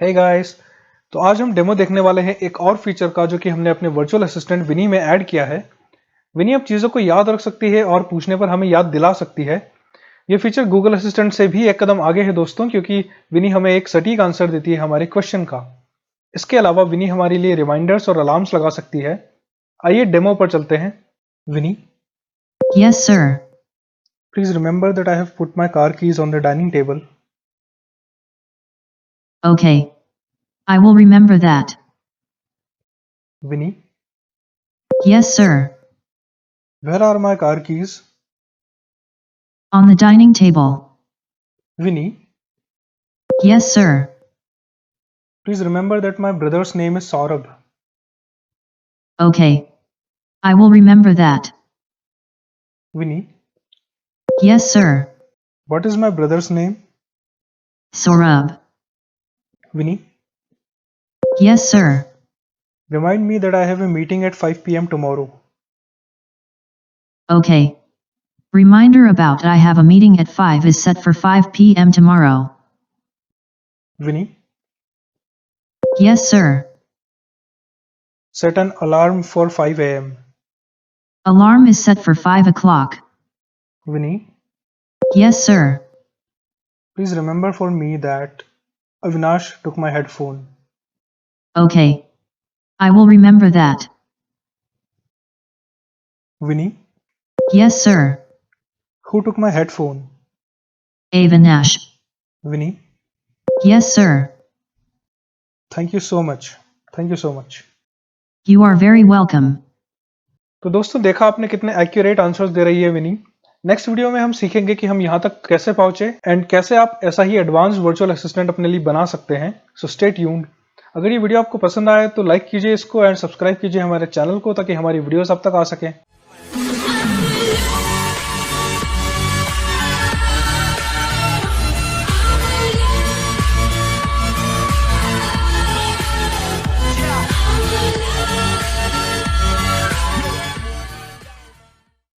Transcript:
Hey guys, तो आज हम डेमो देखने वाले हैं एक और फीचर का जो कि हमने अपने वर्चुअल असिस्टेंट विनी में ऐड किया है। विनी अब चीज़ों को याद रख सकती है और पूछने पर हमें याद दिला सकती है। ये फीचर गूगल असिस्टेंट से भी एक कदम आगे है दोस्तों, क्योंकि विनी हमें एक सटीक आंसर देती है हमारे क्वेश्चन का। इसके अलावा विनी हमारे लिए रिमाइंडर्स और अलार्म्स लगा सकती है। आइए डेमो पर चलते हैं। Vinny, Yes, sir. Please remember that I have put my car keys on the dining table. Okay. I will remember that. Vinny, Yes, sir. Where are my car keys? On the dining table. Vinny, Yes, sir. please remember that my brother's name is Saurabh. Okay. I will remember that. Vinny, Yes, sir. what is my brother's name? Saurabh. Vinny, Yes, sir. remind me that I have a meeting at 5 p.m. tomorrow. Okay. Reminder about I have a meeting at 5 is set for 5 p.m. tomorrow. Vinny, Yes, sir. set an alarm for 5 a.m. Alarm is set for 5 o'clock. Vinny, Yes, sir. please remember for me that Avinash took my headphone. Okay. I will remember that. Vinny, Yes, sir. who took my headphone? Avinash. Vinny, Yes, sir. thank you so much. Thank you so much. You are very welcome. तो दोस्तों, देखा आपने कितने accurate answers दे रही है विनी। Next video में हम सीखेंगे कि हम यहाँ तक कैसे पहुंचे एंड कैसे आप ऐसा ही एडवांस वर्चुअल असिस्टेंट अपने लिए बना सकते हैं। So stay tuned. अगर ये वीडियो आपको पसंद आए तो लाइक कीजिए इसको एंड सब्सक्राइब कीजिए हमारे चैनल को, ताकि हमारी वीडियोस आप तक आ सकें।